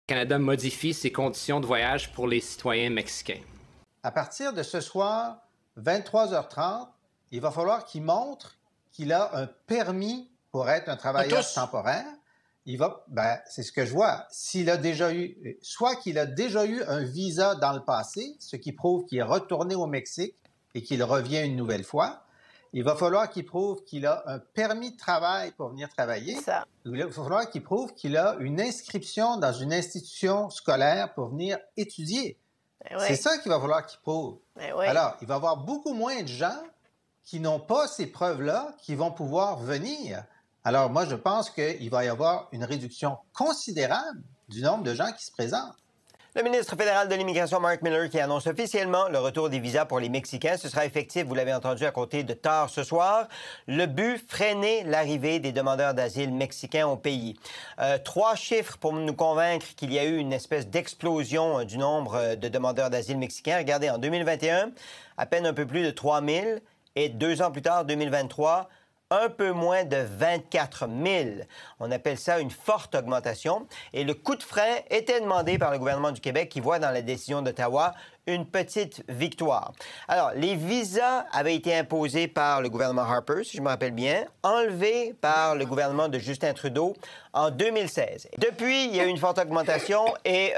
Canada modifie ses conditions de voyage pour les citoyens mexicains. À partir de ce soir, 23h30, il va falloir qu'il montre qu'il a un permis pour être un travailleur temporaire. C'est ce que je vois. S'il a déjà eu, soit qu'il a déjà eu un visa dans le passé, ce qui prouve qu'il est retourné au Mexique et qu'il revient une nouvelle fois. Il va falloir qu'il prouve qu'il a un permis de travail pour venir travailler. Ça. Il va falloir qu'il prouve qu'il a une inscription dans une institution scolaire pour venir étudier. Oui. C'est ça qu'il va falloir qu'il prouve. Oui. Alors, il va y avoir beaucoup moins de gens qui n'ont pas ces preuves-là qui vont pouvoir venir. Alors, moi, je pense qu'il va y avoir une réduction considérable du nombre de gens qui se présentent. Le ministre fédéral de l'Immigration, Mark Miller, qui annonce officiellement le retour des visas pour les Mexicains. Ce sera effectif, vous l'avez entendu, à compter de tard ce soir. Le but, freiner l'arrivée des demandeurs d'asile mexicains au pays. 3 chiffres pour nous convaincre qu'il y a eu une espèce d'explosion du nombre de demandeurs d'asile mexicains. Regardez, en 2021, à peine un peu plus de 3 000 et 2 ans plus tard, 2023, un peu moins de 24 000. On appelle ça une forte augmentation. Et le coup de frein était demandé par le gouvernement du Québec qui voit dans la décision d'Ottawa une petite victoire. Alors, les visas avaient été imposés par le gouvernement Harper, si je me rappelle bien, enlevés par le gouvernement de Justin Trudeau en 2016. Depuis, il y a eu une forte augmentation et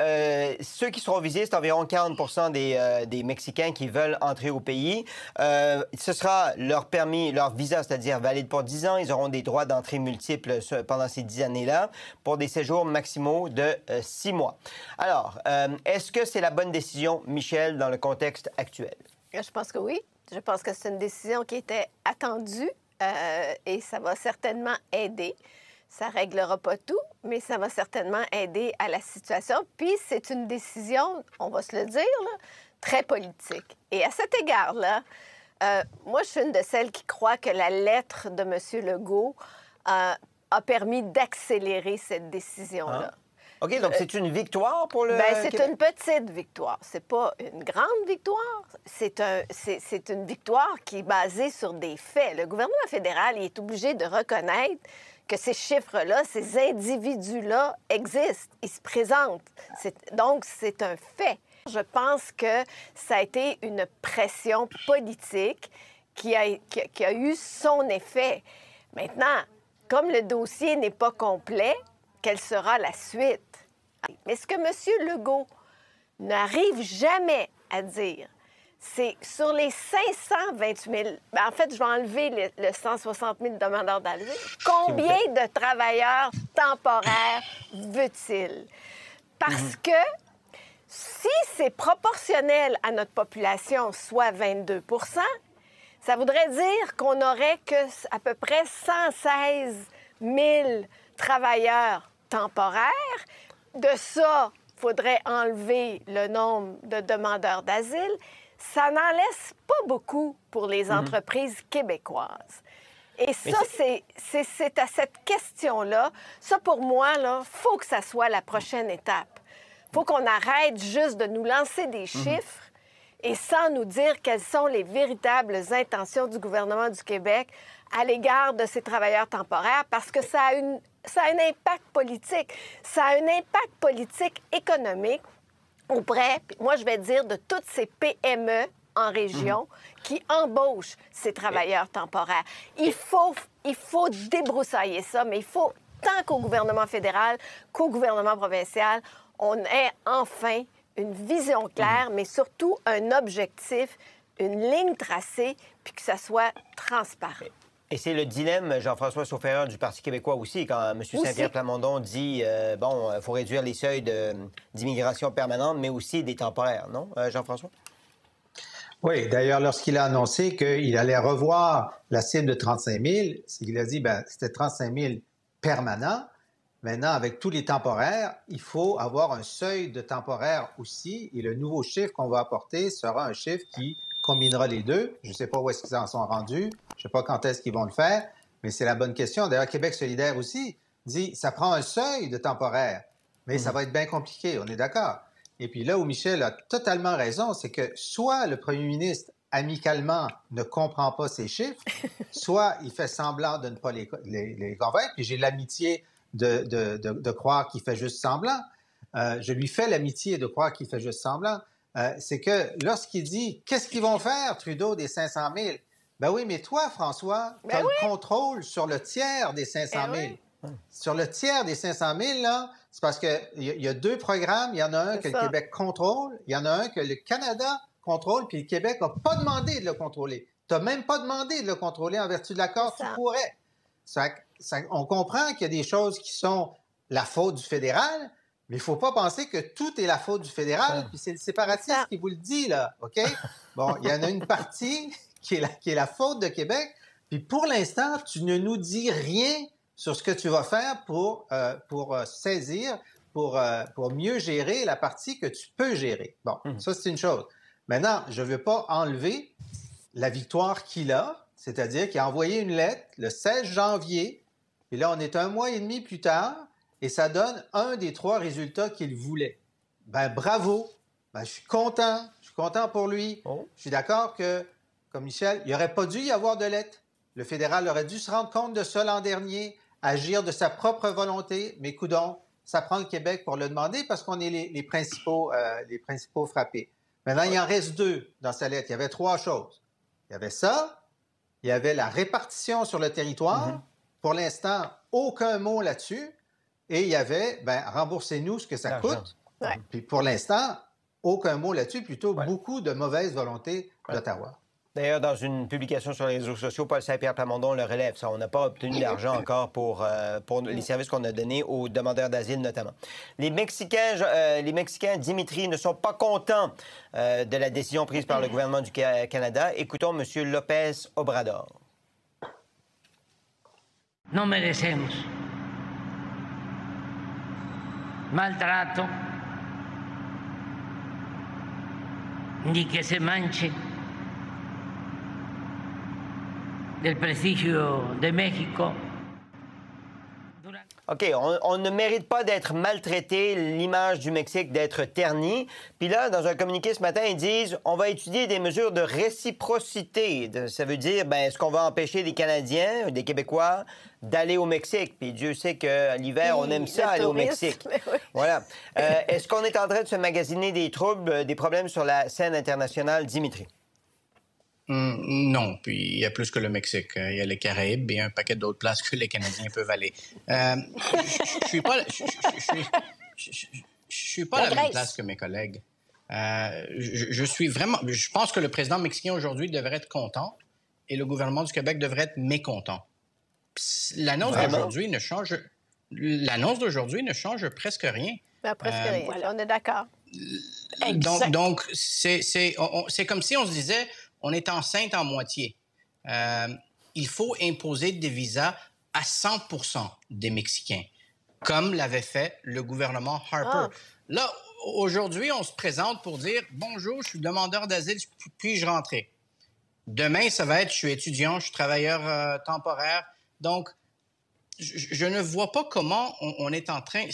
ceux qui seront visés, c'est environ 40 des Mexicains qui veulent entrer au pays. Ce sera leur permis, leur visa, c'est-à-dire valide pour 10 ans. Ils auront des droits d'entrée multiples pendant ces 10 années-là pour des séjours maximaux de 6 mois. Alors, est-ce que c'est la bonne décision, Michel, dans le contexte actuel? Je pense que oui. Je pense que c'est une décision qui était attendue et ça va certainement aider. Ça ne réglera pas tout, mais ça va certainement aider à la situation. Puis c'est une décision, on va se le dire, là, très politique. Et à cet égard-là, moi, je suis une de celles qui croit que la lettre de M. Legault a permis d'accélérer cette décision-là. Ah. OK, donc c'est une victoire pour le c'est Québec? une petite victoire. C'est pas une grande victoire. C'est une victoire qui est basée sur des faits. Le gouvernement fédéral il est obligé de reconnaître que ces chiffres-là, ces individus-là existent. Ils se présentent. Donc, c'est un fait. Je pense que ça a été une pression politique qui a eu son effet. Maintenant, comme le dossier n'est pas complet, quelle sera la suite? Mais ce que M. Legault n'arrive jamais à dire, c'est sur les 528 000... en fait, je vais enlever le 160 000 demandeurs d'asile. Combien de travailleurs temporaires veut-il? Parce que si c'est proportionnel à notre population, soit 22 ça voudrait dire qu'on n'aurait que à peu près 116 000 travailleurs temporaires. De ça, il faudrait enlever le nombre de demandeurs d'asile. Ça n'en laisse pas beaucoup pour les entreprises québécoises. Et ça, c'est à cette question-là. Ça, pour moi, il faut que ça soit la prochaine étape. Il faut qu'on arrête juste de nous lancer des chiffres et sans nous dire quelles sont les véritables intentions du gouvernement du Québec à l'égard de ces travailleurs temporaires, parce que ça a un impact politique. Ça a un impact politique économique auprès, moi je vais dire, de toutes ces PME en région qui embauchent ces travailleurs temporaires. Il faut débroussailler ça, mais il faut, tant qu'au gouvernement fédéral qu'au gouvernement provincial, on ait enfin une vision claire, mais surtout un objectif, une ligne tracée, puis que ça soit transparent. Et c'est le dilemme, Jean-François Sauferreur du Parti québécois aussi, quand M. Saint-Pierre Plamondon dit, il faut réduire les seuils d'immigration permanente, mais aussi des temporaires, non, Jean-François? Oui, d'ailleurs, lorsqu'il a annoncé qu'il allait revoir la cible de 35 000, il a dit, c'était 35 000 permanents. Maintenant, avec tous les temporaires, il faut avoir un seuil de temporaires aussi, et le nouveau chiffre qu'on va apporter sera un chiffre qui combinera les deux. Je ne sais pas où est-ce qu'ils en sont rendus. Je ne sais pas quand est-ce qu'ils vont le faire, mais c'est la bonne question. D'ailleurs, Québec solidaire aussi dit ça prend un seuil de temporaire, mais ça va être bien compliqué, on est d'accord. Et puis là où Michel a totalement raison, c'est que soit le premier ministre, amicalement, ne comprend pas ces chiffres, soit il fait semblant de ne pas les convaincre, puis j'ai l'amitié de croire qu'il fait juste semblant. je lui fais l'amitié de croire qu'il fait juste semblant, c'est que lorsqu'il dit « Qu'est-ce qu'ils vont faire, Trudeau, des 500 000? » Ben oui, mais toi, François, tu as le contrôle sur le tiers des 500 000. Sur le tiers des 500 000, là, c'est parce qu'il y a deux programmes. Il y en a un que le Québec contrôle, il y en a un que le Canada contrôle, puis le Québec n'a pas demandé de le contrôler. Tu n'as même pas demandé de le contrôler en vertu de l'accord, tu pourrais. On comprend qu'il y a des choses qui sont la faute du fédéral, mais il ne faut pas penser que tout est la faute du fédéral, puis c'est le séparatiste qui vous le dit, là, OK? Bon, il y en a une partie qui est la faute de Québec, puis pour l'instant, tu ne nous dis rien sur ce que tu vas faire pour saisir, pour mieux gérer la partie que tu peux gérer. Bon, ça, c'est une chose. Maintenant, je ne veux pas enlever la victoire qu'il a, c'est-à-dire qu'il a envoyé une lettre le 16 janvier, et là, on est 1 mois et demi plus tard, et ça donne un des 3 résultats qu'il voulait. Ben bravo! Ben, je suis content pour lui. Je suis d'accord que, comme Michel, il n'aurait pas dû y avoir de lettre. Le fédéral aurait dû se rendre compte de ça l'an dernier, agir de sa propre volonté, mais coudonc, ça prend le Québec pour le demander parce qu'on est les principaux frappés. Maintenant, il en reste 2 dans sa lettre. Il y avait 3 choses. Il y avait ça, il y avait la répartition sur le territoire. Pour l'instant, aucun mot là-dessus. Et il y avait, remboursez-nous ce que ça coûte. Puis pour l'instant, aucun mot là-dessus, plutôt beaucoup de mauvaise volonté d'Ottawa. D'ailleurs, dans une publication sur les réseaux sociaux, Paul Saint-Pierre Plamondon le relève. Ça, on n'a pas obtenu d'argent encore pour les services qu'on a donnés aux demandeurs d'asile, notamment. Les Mexicains, Dimitri, ne sont pas contents de la décision prise par le gouvernement du Canada. Écoutons M. López Obrador. No merecemos maltrato ni que se manche del prestigio de México. OK, on ne mérite pas d'être maltraité, l'image du Mexique d'être ternie. Puis là, dans un communiqué ce matin, ils disent on va étudier des mesures de réciprocité. Ça veut dire, est-ce qu'on va empêcher des Canadiens, des Québécois, d'aller au Mexique? Puis Dieu sait qu'à l'hiver, on aime ça, aller au Mexique. Voilà. Est-ce qu'on est en train de se magasiner des troubles, des problèmes sur la scène internationale, Dimitri? Non, puis il y a plus que le Mexique. Il y a les Caraïbes et un paquet d'autres places que les Canadiens peuvent aller. Je suis pas à la même place que mes collègues. Je pense que le président mexicain aujourd'hui devrait être content et le gouvernement du Québec devrait être mécontent. L'annonce d'aujourd'hui ne change presque rien. Presque rien. Voilà, on est d'accord. Donc c'est comme si on se disait on est enceinte en moitié. Il faut imposer des visas à 100% des Mexicains, comme l'avait fait le gouvernement Harper. Là, aujourd'hui, on se présente pour dire « Bonjour, je suis demandeur d'asile, puis-je rentrer? » Demain, ça va être « Je suis étudiant, je suis travailleur temporaire. » Donc, je ne vois pas comment on est en train...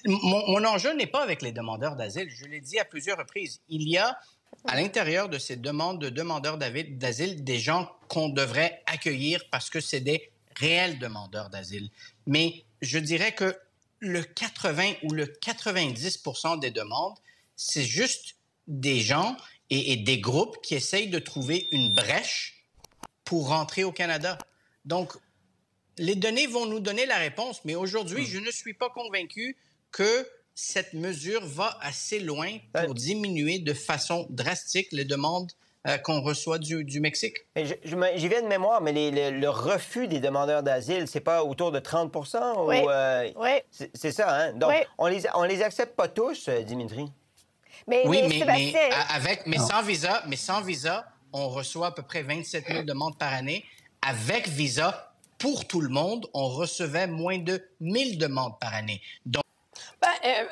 Mon enjeu n'est pas avec les demandeurs d'asile. Je l'ai dit à plusieurs reprises. Il y a à l'intérieur de ces demandes de demandeurs d'asile des gens qu'on devrait accueillir parce que c'est des réels demandeurs d'asile. Mais je dirais que le 80 ou le 90% des demandes, c'est juste des gens et des groupes qui essayent de trouver une brèche pour rentrer au Canada. Donc, les données vont nous donner la réponse, mais aujourd'hui, je ne suis pas convaincu que cette mesure va assez loin pour diminuer de façon drastique les demandes qu'on reçoit du Mexique. J'y vais de mémoire, mais le refus des demandeurs d'asile, c'est pas autour de 30 Oui. C'est ça, hein? Donc, on les accepte pas tous, Dimitri. Mais sans visa, on reçoit à peu près 27 000 demandes par année. Avec visa, pour tout le monde, on recevait moins de 1000 demandes par année. Donc,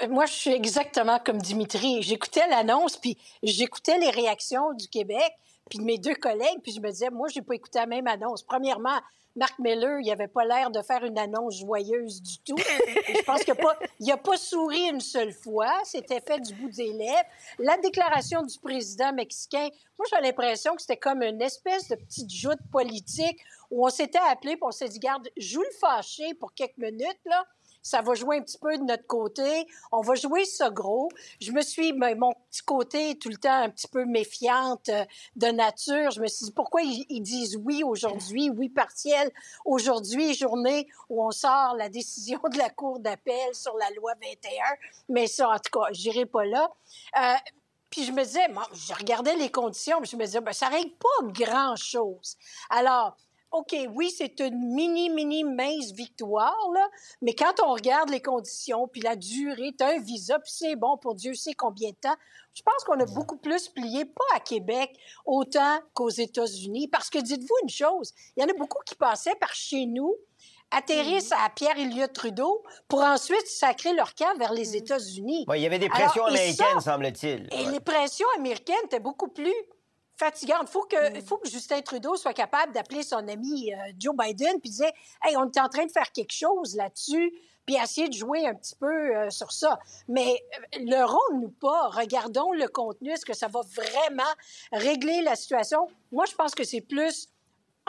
moi, je suis exactement comme Dimitri. J'écoutais l'annonce, puis j'écoutais les réactions du Québec, puis de mes 2 collègues, puis je me disais, moi, j'ai pas écouté la même annonce. Premièrement, Marc Miller, il avait pas l'air de faire une annonce joyeuse du tout. Je pense qu'il a pas souri une seule fois. C'était fait du bout des lèvres. La déclaration du président mexicain, moi, j'ai l'impression que c'était comme une espèce de petite joute politique où on s'était appelé, puis on s'est dit, garde, joue le fâché pour quelques minutes, là. ça va jouer un petit peu de notre côté. On va jouer ça gros. Mon petit côté tout le temps un petit peu méfiante de nature. Je me suis dit, pourquoi ils disent oui aujourd'hui, oui partiel aujourd'hui, journée où on sort la décision de la Cour d'appel sur la loi 21. Mais ça, en tout cas, j'irai pas là. Puis je me disais, moi, je regardais les conditions, puis je me disais, ben, ça règle pas grand-chose. Alors, OK, oui, c'est une mince victoire, là, mais quand on regarde les conditions, puis la durée, t'as un visa, puis c'est bon pour Dieu sait combien de temps, je pense qu'on a beaucoup plus plié, pas à Québec, autant qu'aux États-Unis, parce que dites-vous une chose, il y en a beaucoup qui passaient par chez nous, atterrissent à Pierre-Éliott Trudeau pour ensuite sacrer leur camp vers les États-Unis. Oui, il y avait des pressions américaines, semble-t-il. Et les pressions américaines étaient beaucoup plus fatigantes. Il faut que Justin Trudeau soit capable d'appeler son ami Joe Biden puis dire « Hey, on est en train de faire quelque chose là-dessus », puis essayer de jouer un petit peu sur ça. Mais leurrons-nous pas, regardons le contenu, est-ce que ça va vraiment régler la situation? Moi, je pense que c'est plus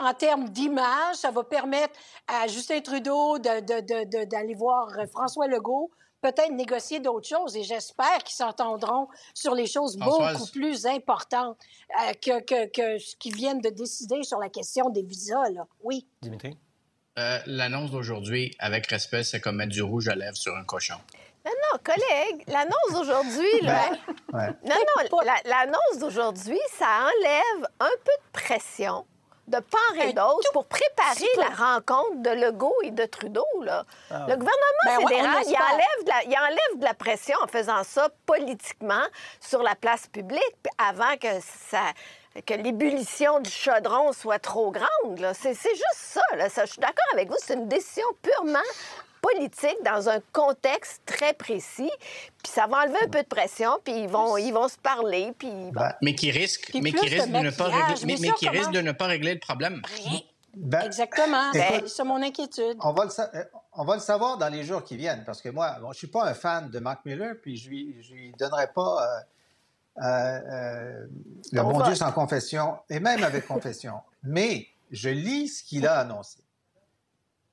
en termes d'image, ça va permettre à Justin Trudeau d'aller voir François Legault, peut-être négocier d'autres choses. Et j'espère qu'ils s'entendront sur les choses beaucoup plus importantes que ce qu'ils viennent de décider sur la question des visas, là. Oui. Dimitri? L'annonce d'aujourd'hui, avec respect, c'est comme mettre du rouge à lèvres sur un cochon. Non, collègue, l'annonce d'aujourd'hui, là... l'annonce d'aujourd'hui, ça enlève un peu de pression de part et d'autre pour préparer la rencontre de Legault et de Trudeau, là. Le gouvernement fédéral, il enlève de la pression en faisant ça politiquement sur la place publique avant que l'ébullition du chaudron soit trop grande, là. C'est juste ça, là. Je suis d'accord avec vous, c'est une décision purement politique dans un contexte très précis, puis ça va enlever un peu de pression, puis ils vont se parler, puis... Mais qui risque de ne pas régler le problème. Exactement, c'est mon inquiétude. On va le savoir dans les jours qui viennent, parce que moi, je suis pas un fan de Mark Miller, puis je lui donnerai pas le bon Dieu sans confession, et même avec confession. Mais je lis ce qu'il a annoncé.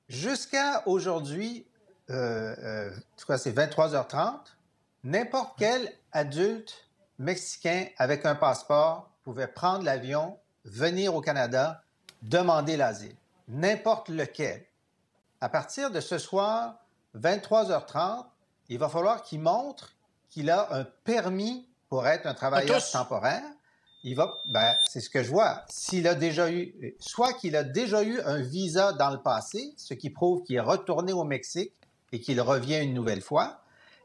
Jusqu'à aujourd'hui, c'est 23h30, n'importe quel adulte mexicain avec un passeport pouvait prendre l'avion, venir au Canada, demander l'asile. N'importe lequel. À partir de ce soir, 23h30, il va falloir qu'il montre qu'il a un permis pour être un travailleur temporaire. C'est ce que je vois. S'il a déjà eu, soit qu'il a déjà eu un visa dans le passé, ce qui prouve qu'il est retourné au Mexique et qu'il revient une nouvelle fois,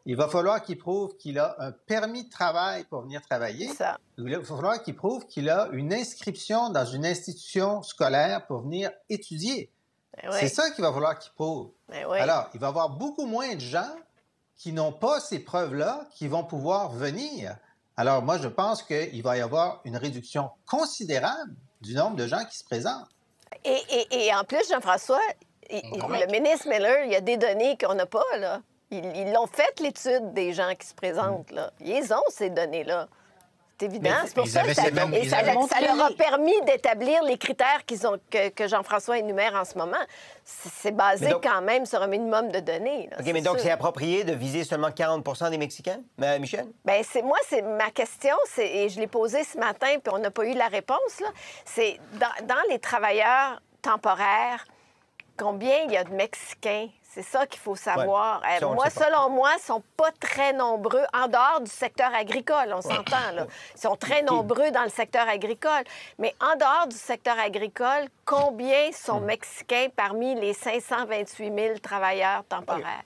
il va falloir qu'il prouve qu'il a un permis de travail pour venir travailler. Il va falloir qu'il prouve qu'il a une inscription dans une institution scolaire pour venir étudier. C'est ça qu'il va falloir qu'il prouve. Alors, il va y avoir beaucoup moins de gens qui n'ont pas ces preuves-là qui vont pouvoir venir. Alors, moi, je pense qu'il va y avoir une réduction considérable du nombre de gens qui se présentent. Et en plus, Jean-François, le ministre Miller, il y a des données qu'on n'a pas, là. Ils l'ont fait, l'étude des gens qui se présentent, là. Ils ont ces données-là. C'est évident. C'est pour ça que ça leur a permis d'établir les critères que Jean-François énumère en ce moment. C'est basé quand même sur un minimum de données. Là, OK, mais donc c'est approprié de viser seulement 40 des Mexicains? Michel? Bien, c'est ma question, et je l'ai posée ce matin, puis on n'a pas eu la réponse, là. C'est dans les travailleurs temporaires, combien il y a de Mexicains? C'est ça qu'il faut savoir. Selon moi, ils ne sont pas très nombreux en dehors du secteur agricole, on s'entend, là. Ils sont très nombreux dans le secteur agricole. Mais en dehors du secteur agricole, combien sont mexicains parmi les 528 000 travailleurs temporaires?